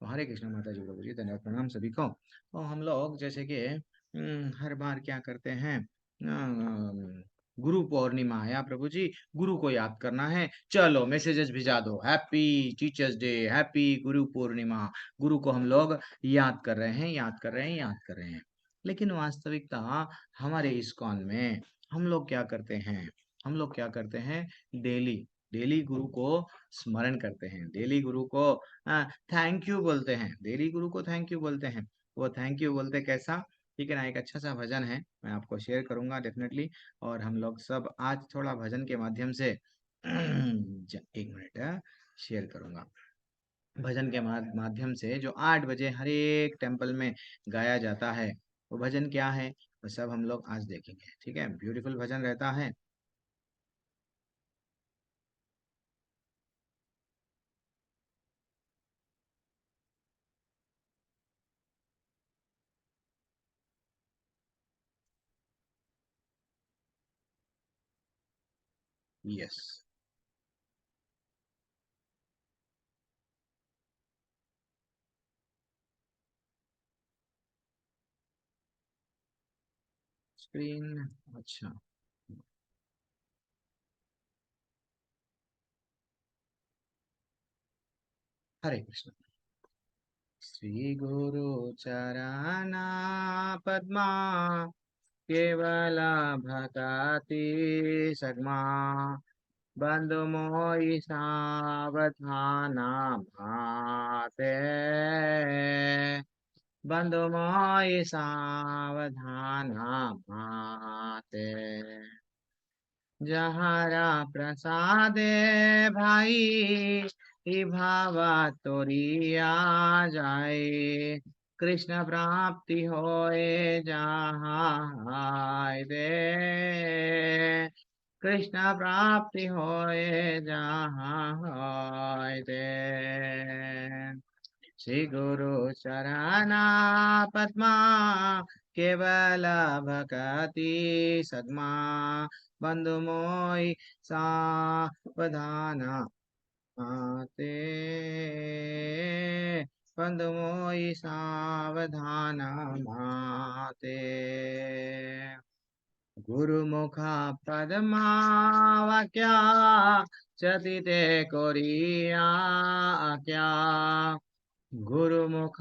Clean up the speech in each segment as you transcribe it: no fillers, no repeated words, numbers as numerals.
तो हरे कृष्ण माता जी, प्रभु जी, धन्यवाद, प्रणाम सभी को। तो हम लोग जैसे कि हर बार क्या करते हैं, गुरु पूर्णिमा आया प्रभु जी, गुरु को याद करना है, चलो मैसेजेस भिजा दो, happy teachers day, happy Guru Purnima. गुरु को हम लोग याद कर रहे हैं, याद कर रहे हैं, याद कर रहे हैं। लेकिन वास्तविकता हमारे इस्कॉन में हम लोग क्या करते हैं, हम लोग क्या करते हैं, डेली डेली गुरु को स्मरण करते हैं, डेली गुरु को थैंक यू बोलते हैं, डेली गुरु को थैंक यू बोलते हैं। वो थैंक यू बोलते कैसा, ठीक है ना, एक अच्छा सा भजन है, मैं आपको शेयर करूंगा डेफिनेटली। और हम लोग सब आज थोड़ा भजन के माध्यम से एक मिनट शेयर करूंगा। भजन के माध्यम से जो 8 बजे हर एक टेम्पल में गाया जाता है, वो भजन क्या है, वो सब हम लोग आज देखेंगे, ठीक है, ब्यूटीफुल भजन रहता है। यस। स्क्रीन, अच्छा। हरे कृष्ण। श्री गुरु चरणा पद्मा, केवल भगति सगमा, बंधु मोहि सावधाना भाते, बंधु मोहि सावधाना भाते। जहरा प्रसादे भाई, भावा तोरिया जाए, कृष्ण प्राप्ति होए जहाँ दे, कृष्ण प्राप्ति होए जहाँ दे। श्री गुरु चरणा पद्मा, केवल भगति सद्मा, बंधु मोहि सावधाना आते, बंधु मोहि सावधाना माते। गुरुमुख पद्मा वाक्या, चतिते कोरिया क्या, गुरुमुख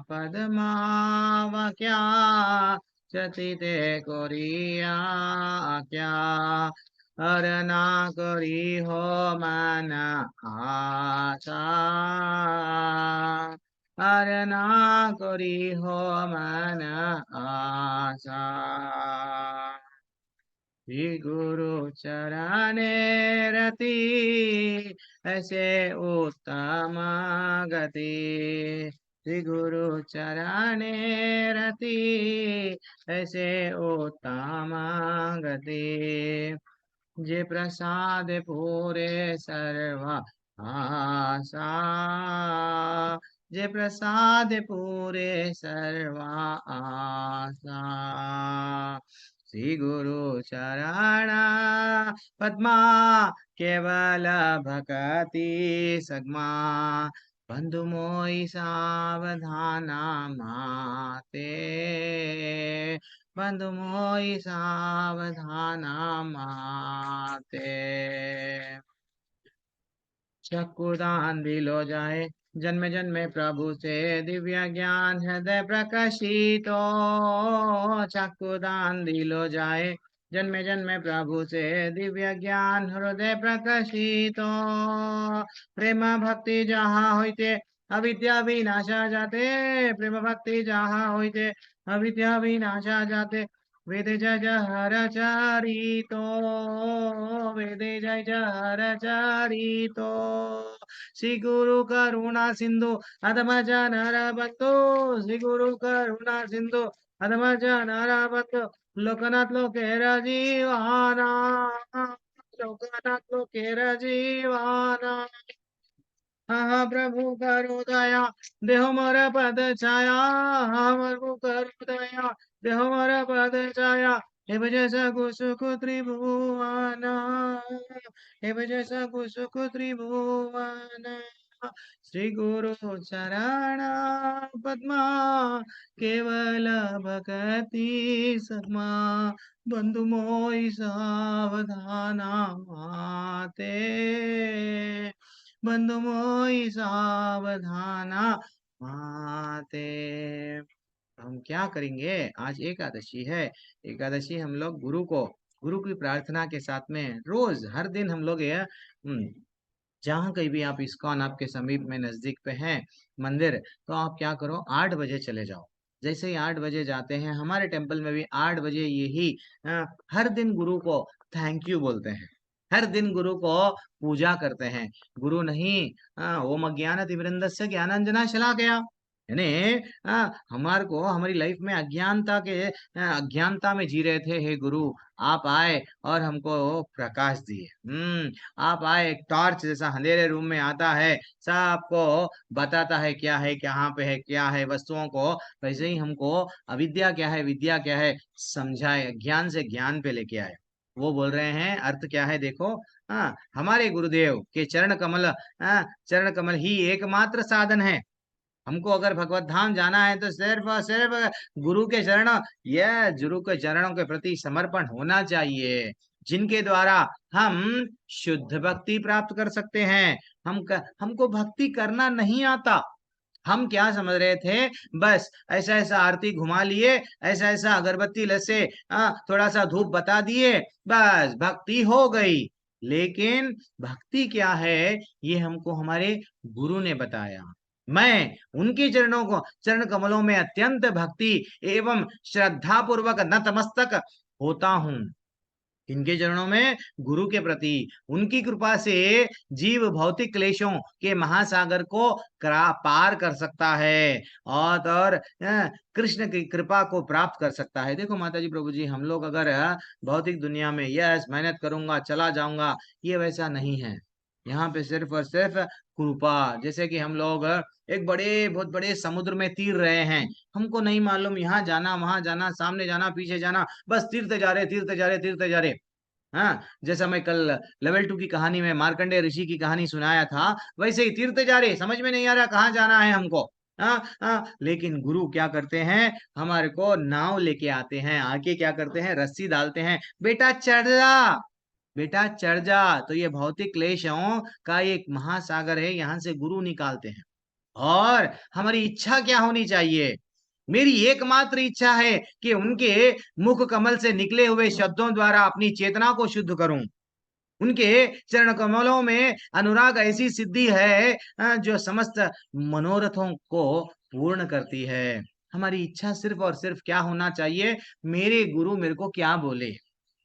पद्मा वाक्या, चतिते कोरिया क्या, अरना करी हो मन आशा, अरना करी हो मन आशा। श्री गुरु चरणे रति, ऐसे उत्तम गति, श्री गुरु चरणे रति, ऐसे उत्तम गति। जे प्रसाद पूरे सर्व आशा, जे प्रसाद पूरे सर्व आशा। श्री गुरु चरण पद्मा, केवल भगति सगमा, बंधु मोहि सावधाना माते, बंधु मोहि सावधाना माते। चक्षुदान दिलो जाए, जन्मे जन्मे प्रभु से दिव्य ज्ञान हृदय प्रकाशितो, चक्षुदान दिलो जाए, जन्मे जन्मे प्रभु से दिव्य ज्ञान हृदय प्रकाशितो। प्रेम भक्ति जहाँ होइते, अविद्या विनाशा जाते, प्रेम भक्ति जहाँ होइते, अविद्या विनाशा जाते। वेद जय जय हर चरितो, वेद जय जय हर चरितो, श्री गुरु करुणा सिंधु अधम जनर बंधु, श्री गुरु करुणा सिंधु अधम जनर बंधु, लोकनाथ लोकेर जीवाना, लोकनाथ लोकेर जीवाना। हाँ प्रभु करो दया, देहो मोर पद छाया, हाँ प्रभु करो दया, देहो मोर पद छाया। हे भज सगु सुख त्रिभुवन, हे भज सगु सुख त्रिभुवन। श्री गुरु चरण पद्मा केवल भगति सद्मा बंधु मोहि सावधाना माते बंधु मोहि सावधाना माते। हम क्या करेंगे, आज एकादशी है। एकादशी हम लोग गुरु की प्रार्थना के साथ में रोज हर दिन हम लोग ये जहाँ कहीं भी आप इस्कॉन आपके समीप में नजदीक पे है मंदिर, तो आप क्या करो 8 बजे चले जाओ। जैसे ही 8 बजे जाते हैं, हमारे टेम्पल में भी 8 बजे यही हर दिन गुरु को थैंक यू बोलते हैं, हर दिन गुरु को पूजा करते हैं। गुरु नहीं, ओम अज्ञान तिमिरंधस्य ज्ञानांजना शलाकया, यानी हमारे को हमारी लाइफ में अज्ञानता में जी रहे थे, हे गुरु आप आए और हमको प्रकाश दिए। आप आए, एक टॉर्च जैसा अंधेरे रूम में आता है, सबको बताता है क्या है, कहाँ पे है, क्या है वस्तुओं को, वैसे ही हमको अविद्या क्या है, विद्या क्या है समझाए, ज्ञान से ज्ञान पे लेके आए। वो बोल रहे हैं अर्थ क्या है देखो, हमारे गुरुदेव के चरण कमल ही एकमात्र साधन है। हमको अगर भगवत धाम जाना है तो सिर्फ और सिर्फ गुरु के चरणों, यह गुरु के चरणों के प्रति समर्पण होना चाहिए, जिनके द्वारा हम शुद्ध भक्ति प्राप्त कर सकते हैं। हमको भक्ति करना नहीं आता। हम क्या समझ रहे थे, बस ऐसा ऐसा आरती घुमा लिए, ऐसा ऐसा अगरबत्ती लसे, थोड़ा सा धूप बता दिए, बस भक्ति हो गई। लेकिन भक्ति क्या है, ये हमको हमारे गुरु ने बताया। मैं उनके चरण कमलों में अत्यंत भक्ति एवं श्रद्धा पूर्वक नतमस्तक होता हूँ। इनके चरणों में, गुरु के प्रति उनकी कृपा से जीव भौतिक क्लेशों के महासागर को पार कर सकता है, और कृष्ण की कृपा को प्राप्त कर सकता है। देखो माता जी प्रभु जी, हम लोग अगर भौतिक दुनिया में यस मेहनत करूंगा चला जाऊंगा, ये वैसा नहीं है। यहाँ पे सिर्फ और सिर्फ कृपा, जैसे कि हम लोग एक बहुत बड़े समुद्र में तीर रहे हैं, हमको नहीं मालूम यहाँ जाना वहां जाना, सामने जाना पीछे जाना, बस तीरते जा रहे तीरते जा रहे तीरते जा रहे। हाँ, जैसा मैं कल लेवल 2 की कहानी में मार्कंडेय ऋषि की कहानी सुनाया था, वैसे ही तीरते जा रहे, समझ में नहीं आ रहा कहाँ जाना है हमको। हाँ हाँ, लेकिन गुरु क्या करते हैं, हमारे को नाव लेके आते हैं, आके क्या करते हैं, रस्सी डालते हैं, बेटा चढ़ जा, बेटा चढ़ जा। तो ये भौतिक क्लेशों का एक महासागर है, यहाँ से गुरु निकालते हैं। और हमारी इच्छा क्या होनी चाहिए, मेरी एकमात्र इच्छा है कि उनके मुख कमल से निकले हुए शब्दों द्वारा अपनी चेतना को शुद्ध करूं। उनके चरण कमलों में अनुराग ऐसी सिद्धि है जो समस्त मनोरथों को पूर्ण करती है। हमारी इच्छा सिर्फ और सिर्फ क्या होना चाहिए, मेरे गुरु मेरे को क्या बोले,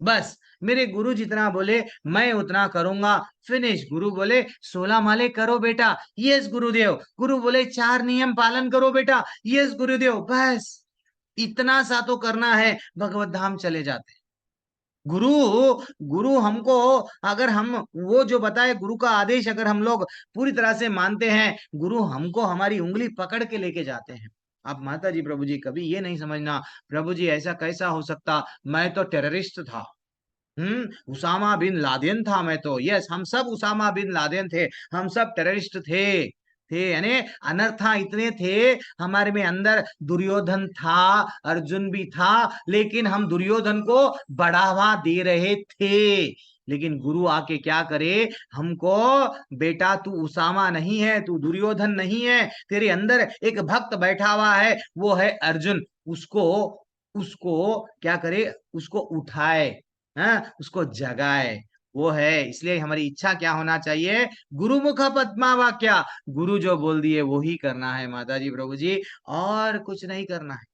बस मेरे गुरु जितना बोले मैं उतना करूंगा, फिनिश। गुरु बोले 16 माले करो बेटा, यस गुरुदेव। गुरु बोले 4 नियम पालन करो बेटा, यस गुरुदेव। बस इतना सा तो करना है, भगवत धाम चले जाते। गुरु गुरु हमको, अगर हम वो जो बताए गुरु का आदेश अगर हम लोग पूरी तरह से मानते हैं, गुरु हमको हमारी उंगली पकड़ के लेके जाते हैं। अब माता जी प्रभु जी कभी ये नहीं समझना, प्रभु जी ऐसा कैसा हो सकता, मैं तो टेररिस्ट था, उसामा बिन लादेन था मैं तो, यस हम सब उसामा बिन लादेन थे, हम सब टेररिस्ट थे यानी अनर्था इतने थे हमारे में अंदर। दुर्योधन था, अर्जुन भी था, लेकिन हम दुर्योधन को बढ़ावा दे रहे थे। लेकिन गुरु आके क्या करे हमको, बेटा तू उसामा नहीं है, तू दुर्योधन नहीं है, तेरे अंदर एक भक्त बैठा हुआ है, वो है अर्जुन। उसको उसको क्या करे, उसको उठाए, उसको जगाए, वो है। इसलिए हमारी इच्छा क्या होना चाहिए, गुरुमुख पद्मा वाक्या, गुरु जो बोल दिए वो ही करना है माता जी प्रभु जी, और कुछ नहीं करना है।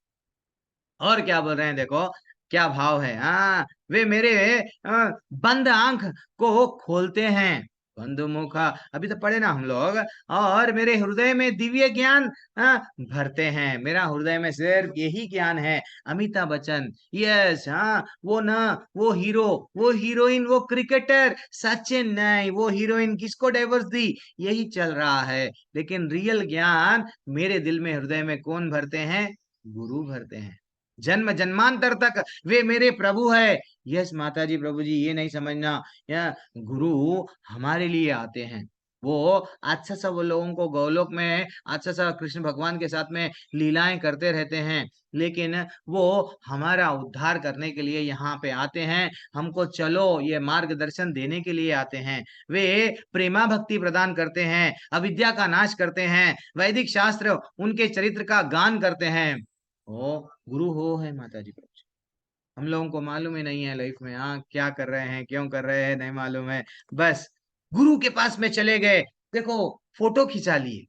और क्या बोल रहे हैं देखो, क्या भाव है, वे मेरे बंद आंख को खोलते हैं, बंद मुख अभी तो पढ़े ना हम लोग, और मेरे हृदय में दिव्य ज्ञान भरते हैं। मेरा हृदय में सिर्फ यही ज्ञान है। अमिताभ बच्चन, यस, हाँ वो ना, वो हीरो, वो हीरोइन, वो क्रिकेटर सचिन, नहीं वो हीरोइन किसको डाइवर्स दी, यही चल रहा है। लेकिन रियल ज्ञान मेरे दिल में हृदय में कौन भरते हैं, गुरु भरते हैं। जन्म जन्मांतर तक वे मेरे प्रभु है। यस माता जी प्रभु जी, ये नहीं समझना, या गुरु हमारे लिए आते हैं, वो अच्छा सा वो लोगों को गोलोक में अच्छा सा कृष्ण भगवान के साथ में लीलाएं करते रहते हैं, लेकिन वो हमारा उद्धार करने के लिए यहाँ पे आते हैं, हमको चलो ये मार्गदर्शन देने के लिए आते हैं। वे प्रेमा भक्ति प्रदान करते हैं, अविद्या का नाश करते हैं, वैदिक शास्त्र उनके चरित्र का गान करते हैं। ओ गुरु हो है माता जी प्रभु। हम लोगों को मालूम ही नहीं है लाइफ में, हाँ क्या कर रहे हैं क्यों कर रहे हैं नहीं मालूम है। बस गुरु के पास में चले गए, देखो फोटो खिंचा लिए,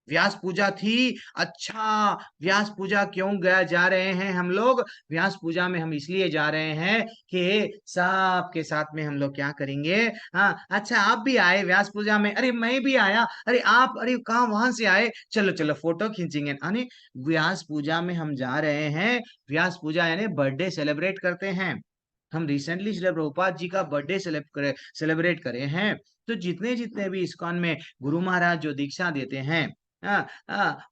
व्यास पूजा थी। अच्छा, व्यास पूजा क्यों गया जा रहे हैं हम लोग? व्यास पूजा में हम इसलिए जा रहे हैं कि सबके साथ में हम लोग क्या करेंगे। हाँ अच्छा, आप भी आए व्यास पूजा में? अरे मैं भी आया। अरे आप, अरे कहाँ वहां से आए? चलो चलो फोटो खींचेंगे। अरे व्यास पूजा में हम जा रहे हैं, व्यास पूजा यानी बर्थडे सेलिब्रेट करते हैं। हम रिसेंटली श्री प्रभुपाद जी का बर्थडे सेलिब्रेट करे हैं। तो जितने जितने भी इस्कॉन में गुरु महाराज जो दीक्षा देते हैं,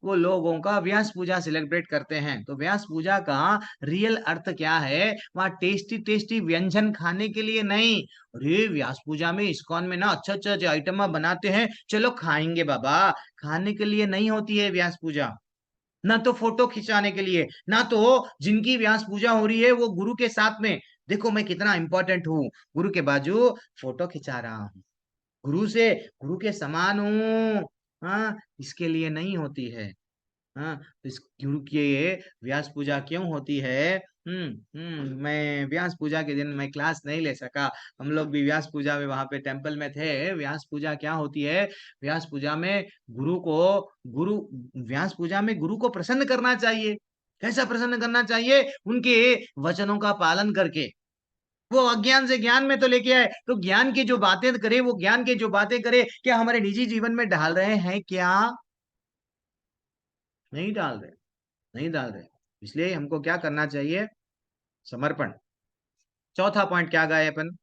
वो लोगों का व्यास पूजा सेलिब्रेट करते हैं। तो व्यास पूजा का रियल अर्थ क्या है? वहाँ टेस्टी टेस्टी व्यंजन खाने के लिए नहीं। अरे व्यास पूजा में इस्कॉन में ना अच्छा अच्छा आइटम बनाते हैं, चलो खाएंगे बाबा। खाने के लिए नहीं होती है व्यास पूजा, ना तो फोटो खिंचाने के लिए, ना तो जिनकी व्यास पूजा हो रही है वो गुरु के साथ में देखो मैं कितना इंपॉर्टेंट हूँ, गुरु के बाजू फोटो खिंचा रहा हूँ, गुरु से गुरु के समान हूँ। हाँ, इसके लिए नहीं होती है। हाँ, तो इस गुरु की ये व्यास पूजा क्यों होती है? मैं व्यास पूजा के दिन मैं क्लास नहीं ले सका। हम लोग भी व्यास पूजा में वहां पे टेंपल में थे। व्यास पूजा क्या होती है? व्यास पूजा में गुरु व्यास पूजा में गुरु को प्रसन्न करना चाहिए। कैसा प्रसन्न करना चाहिए? उनके वचनों का पालन करके। वो अज्ञान से ज्ञान में तो लेके आए, तो ज्ञान की जो बातें करे, वो ज्ञान की जो बातें करे, क्या हमारे निजी जीवन में डाल रहे हैं क्या? नहीं डाल रहे, नहीं डाल रहे। इसलिए हमको क्या करना चाहिए? समर्पण। चौथा पॉइंट क्या गए अपन?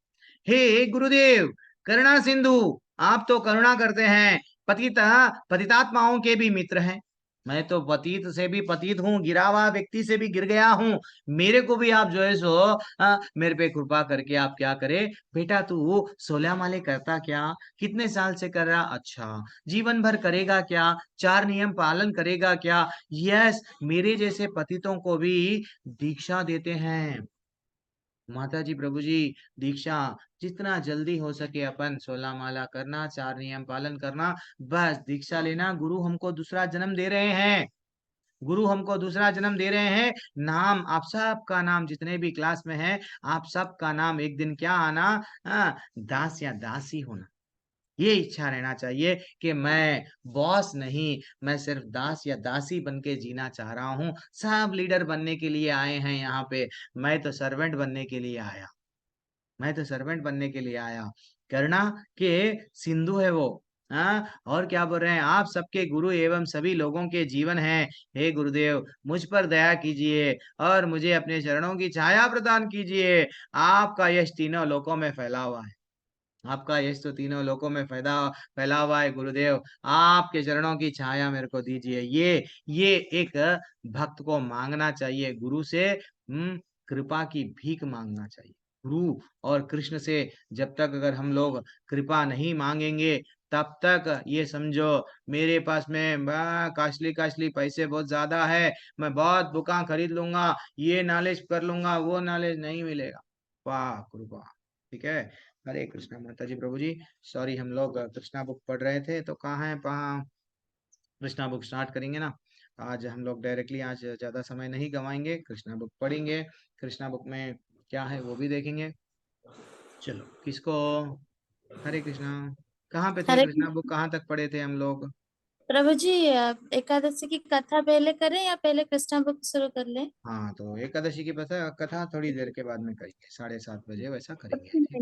हे गुरुदेव, करुणा सिंधु, आप तो करुणा करते हैं, पतिता पतितात्माओं के भी मित्र हैं। मैं तो पतित से भी पतित हूँ, गिरा हुआ व्यक्ति से भी गिर गया हूँ। मेरे को भी आप जो है सो मेरे पे कृपा करके आप क्या करे? बेटा तू 16 माले करता क्या? कितने साल से कर रहा? अच्छा, जीवन भर करेगा क्या? 4 नियम पालन करेगा क्या? यस, मेरे जैसे पतितों को भी दीक्षा देते हैं। माता जी प्रभु जी, दीक्षा जितना जल्दी हो सके अपन 16 माला करना, 4 नियम पालन करना, बस दीक्षा लेना। गुरु हमको दूसरा जन्म दे रहे हैं, गुरु हमको दूसरा जन्म दे रहे हैं। नाम आप सबका नाम जितने भी क्लास में है, आप सबका नाम एक दिन क्या आना? दास या दासी होना। ये इच्छा रहना चाहिए कि मैं बॉस नहीं, मैं सिर्फ दास या दासी बन के जीना चाह रहा हूँ। सब लीडर बनने के लिए आए हैं यहाँ पे, मैं तो सर्वेंट बनने के लिए आया, मैं तो सर्वेंट बनने के लिए आया। करुणा के सिंधु है वो। हाँ, और क्या बोल रहे हैं? आप सबके गुरु एवं सभी लोगों के जीवन हैं। हे गुरुदेव, मुझ पर दया कीजिए और मुझे अपने चरणों की छाया प्रदान कीजिए। आपका यश तीनों लोकों में फैला हुआ है, आपका यश तो तीनों लोकों में फैला फैला हुआ है। गुरुदेव, आपके चरणों की छाया मेरे को दीजिए। ये एक भक्त को मांगना चाहिए गुरु से। कृपा की भीख मांगना चाहिए गुरु और कृष्ण से। जब तक अगर हम लोग कृपा नहीं मांगेंगे, तब तक ये समझो मेरे पास में कास्टली कास्टली पैसे बहुत ज्यादा है, मैं बहुत बुका खरीद लूंगा, ये नॉलेज कर लूंगा, वो नॉलेज नहीं मिलेगा। वाह कृपा। ठीक है। हरे कृष्णा माता जी प्रभु जी। सॉरी, हम लोग कृष्णा बुक पढ़ रहे थे, तो कहाँ है कहाँ कृष्णा बुक स्टार्ट करेंगे ना। आज हम लोग डायरेक्टली आज ज्यादा समय नहीं गवाएंगे, कृष्णा बुक पढ़ेंगे। कृष्णा बुक में क्या है वो भी देखेंगे। चलो किसको? हरे कृष्णा। कहाँ पे थे? हरे कृष्णा बुक कहाँ तक पढ़े थे हम लोग? प्रभु जी, एकादशी की कथा पहले करें या पहले कृष्णा बुक शुरू कर लें? हाँ, तो एकादशी की कथा कथा थोड़ी देर के बाद में करेंगे, 7:30 बजे वैसा करेंगे, ठीक है।